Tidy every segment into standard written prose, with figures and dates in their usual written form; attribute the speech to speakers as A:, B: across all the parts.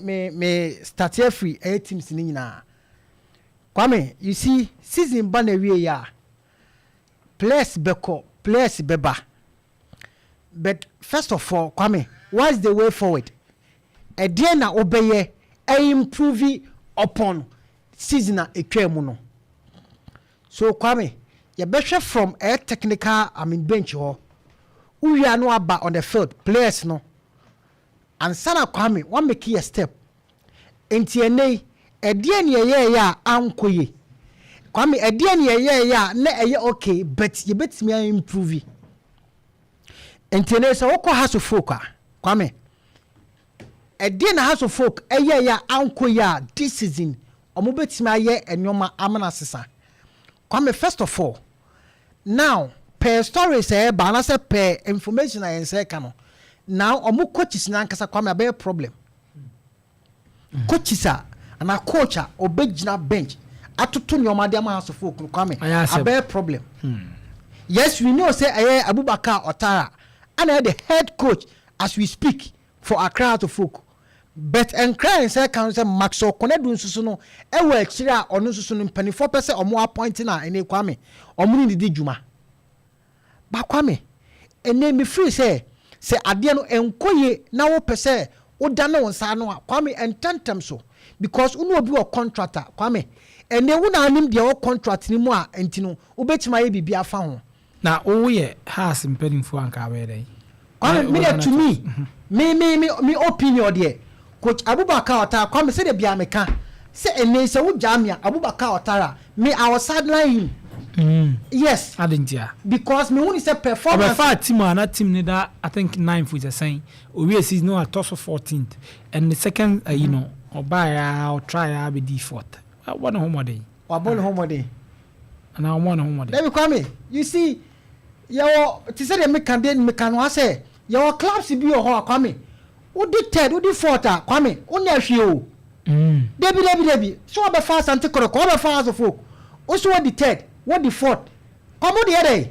A: me start here free 8 teams ni nyina. Kwame, you see season ba na wie ya. Players beko, players beba. But first of all, Kwame, what's the way forward? A dear na obeye improve upon season na etwemu no. So Kwame, you better from a technical bench ho. We are no about on the field, players no. And sana Kwame, one make a step. Enti ene a dear ye ya ankoye. Kwame a dear ya ne okay, but you bet me improve. Enti ene so woko haso foka. Kwame a dear na haso folk ya ankoye this season. Omo bet me aye enyoma amana sesa. Kwame, first of all, now per story say balance per information I say kano. Now omu coaches na nkasa Kwame abe problem. Coaches are and a coach obejina bench atutu nyoma dia ma haso folk Kwame abe problem. Yes, we know say Aboubakar Ouattara and the head coach as we speak for Accra to folk. But encrying say can say Maxo Konedu nsusu no e wa akire a ono nsusu no mpanifo pese omo appoint na ene Kwame omo ni didi djuma ba Kwame ene me free say ade no enkoye na wo pese wo da na wonsa no a Kwame ententem so because unu obi wo contractor Kwame ene wo na anim de wo contract ni mu a enti no wo betima ye bibia fa ho
B: na wo ye has mpanifo anka we dey
A: Kwame me to me opinion there. Coach Aboubakar Ouattara Kwame say the bia meka say ene say wo jamia Aboubakar Ouattara me our sideline him. Yes
B: adentia
A: because me woni say performance
B: about team and team ni that I think 9th is saying we season no at also 14th and the second you know or buy or try be default one home day
A: or born home day
B: and I want home day.
A: Let me Kwame, you see your to say the mekan wa say your clubs be your ho Kwame. Who did third, who did fourth, Kwame, only a few. Debbie. So about fast and take a call of fast of folk. Also, what the third, what the fourth. Come on the other.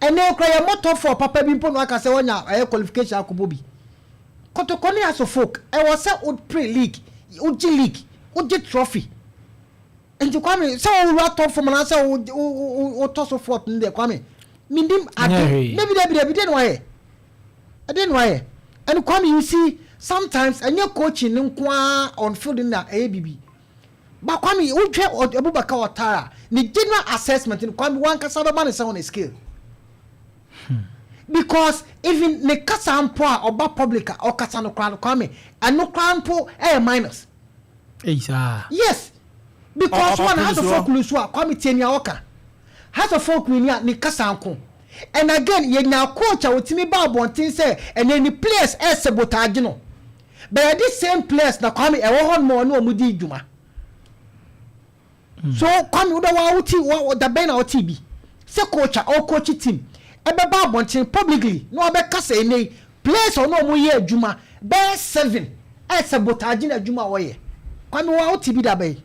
A: And now cry a motto for Papa Bimpon, like I say, on your qualification, Akububi. Kotokoni as a folk, I was set would pre league, Uji league, Uji trophy. And to Kwame, so rat off from an answer or toss of forth in there, Kwame. Mindim, maybe didn't why. I didn't why. And Kwame, you see, sometimes and your coaching on field in the ABB. But Kwame, you check Aboubakar Ouattara, the general assessment in Kwame one kasaba man is on a scale. Because even the Kasampo or Ba Publica or Kasano Crown Kwame and no crown po minus. Yes. Because one has a folk Lusua, Kwame Tenya Oka. Has a folk in ya ni Kasanko. And again, you now coach with me Bob one thing say, and then the players as sabotage no. But at this same place, now come a one more no mudi juma. So come with the Ben or TB. Say coach or coach team. Ebe Bob one thing publicly. No abeka say nay place or no more year juma. Bear 7 as sabotage in a juma way. Come wa TB da bay.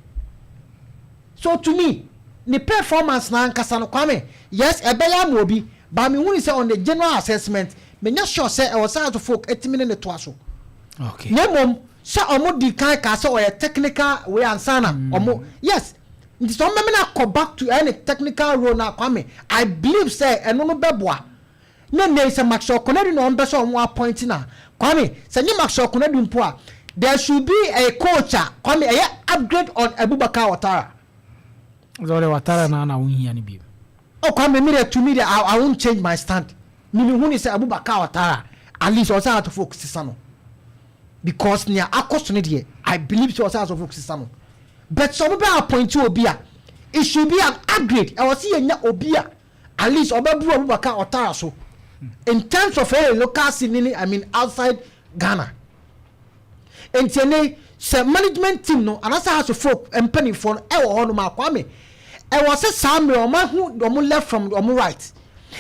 A: So to me, the performance na nkasa no Kwame. Yes, ebe ya mobi. But me when say on the general assessment, me not sure say I was out of folk 8 minutes to aso.
B: Okay.
A: Nemom say omo di kan ka say or a technical way ansana omo. Yes. So me na go back to any technical role na Kwame. I believe say eno no beboa. Na say Maxo Konadu no mbe so omo appoint na. Kwame, say ni Maxo Konadu mpo a there should be a coach Kwame a upgrade on Aboubakar Ouattara.
B: So the Ouattara na won here ni bi.
A: Oh, come to me, I won't change my stand. Meaning, when you say Aboubakar Ouattara, at least also have to focus on. Because near Akosonidi, I believe she also has to focus on. But some people are point to Obia. It should be an upgrade. I was seeing Obia. At least Aboubakar Ouattara. So, in terms of a local scene, I mean outside Ghana. And today, the management team no, and also has to focus and penny for Kwame. I was a Samuel or man who left from the right.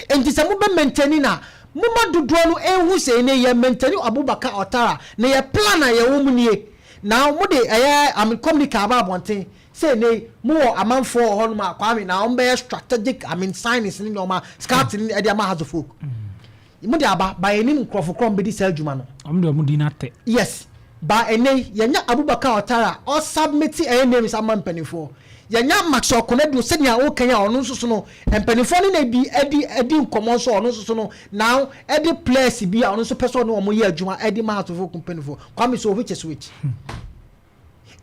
A: And this a movement maintaining na Muma do no who say ne maintaining Aboubakar Ouattara, ne plan a woman ye. Now, Mode, I'm communicating about one thing. Say, ne, more a man for Honma Kwame now, strategic, science in Noma, scouting at the Amahas of folk. Mudiaba by any crop for Cromby Seljumano.
B: Mudinate.
A: Yes. ba ene yenya Aboubakar Ouattara or submit a names among penifo yenya Max Okonedo senior o Kenya or no so no and penifo na bi edi common so no so no now edi place bi a no so person no mo ye adwuma edi ma to for penifo kwame so which is which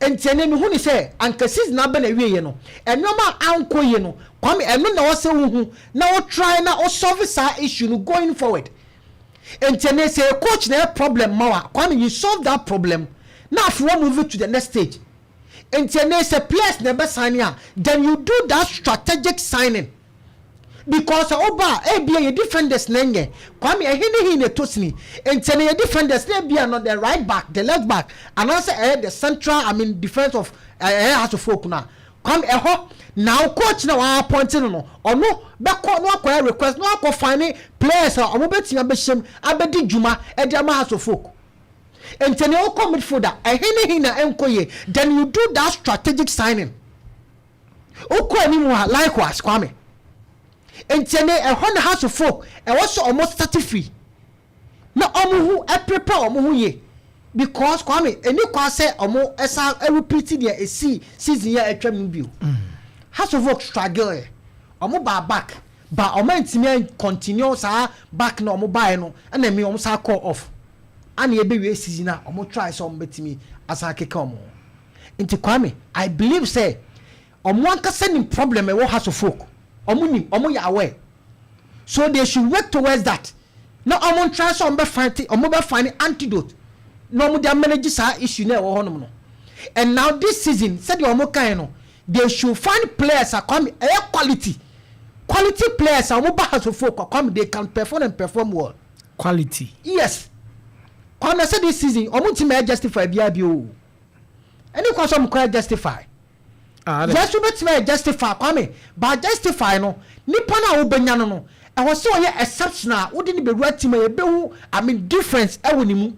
A: entiene mi hu ni say ankasis na be na wiye no enoma anko ye no kwame eno na wo se hu na wo try na o solve sa issue no going forward. And then say coach na problem mawa kwame you solve that problem now if you want to move it to the next stage and then say players never sign here then you do that strategic signing because oba be a defenders nenge kwame ehini tosini and then your defenders they be not the right back the left back and also the central defense of has to folk na kwame now coach na wa appointing no ono be call no akwa request no akwa find players omo betima be shem abedi djuma e dia ma haso folk entene o come midfielder ehini na enkoye then you do that strategic signing o ko ani mu likewise kwame entene e ho na haso folk e wo so almost 30 free na omo hu e prepare omo hu ye because kwame eni kwa say omo esa repeat the season ya etwam bio has of work struggle omo ba back ba omo ntimi continue sa back na omo buy no na me omo sa call off and ye be we season na omo try so omo betimi asa keka omo nti kwame I believe say omo anka sending problem e wo has of folk omo ya aware so they should work towards that na omo try so omo be find antidote no omo dey manage sa issue na e wo honom no and now this season said omo kan no they should find players that come quality players and mobile so folk come they can perform and perform well.
B: Quality.
A: Yes. When I say this season, omo team justify BIBO. Any question can justify. Just to be justify come but justify no nipa na obenya no. I was so exceptional. We didn't be right team e difference e wonimu.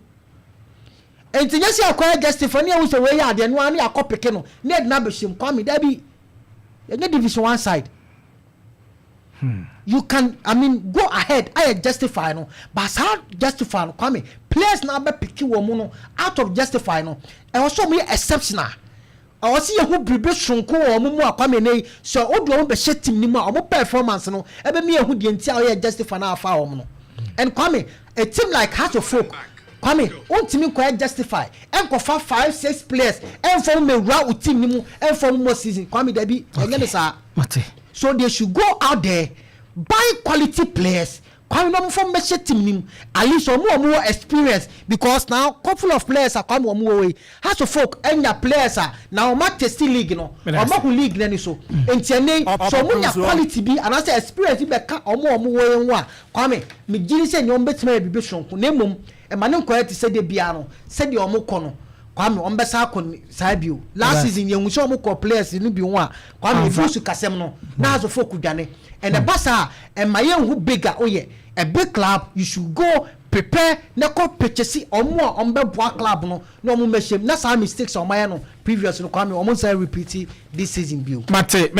A: Enti nyesi akwa justify na we say we ya de no ani akopeke no need na be shim kwame da bi ye division 1 side you can go ahead I justify no but how justify no kwame players na be pick wo mu no out of justify no e also me exceptional I was see who bribe shonko wo mu akwame nei so odo wo be she team ni mu a performance no e be me hu de enti a justify na afa wo mu no and kwame a team like Heart of Folk kwame ontimi kwa justify enko fa 5-6 players enfo me ra u team nimu enfo mo season kwame da bi enye sa so they should go out there buy quality players kwame no from me team nimu at least omo experience because now couple of players are kwame omo we has to folk enya players are now ma test league no omo hu league na ni so entiane so omo ya quality bi and as experience be ka omo we nwa kwame me giri se nyom betima bibi shonko na mum e ma ne nkoya ti se de bia no se de omo kɔ no kwame ombesa akɔ sa bio last season ye nwuso omo kɔ players ni bi ho a kwame fusu kasem no na aso foku dwane and the basa e ma ye hu bigger oye a big club you should go prepare na ko purchase omo a ombe boa club no na omo meshem na sa mistakes omo ya no previous no kwame omo say repeat this season bio
B: mate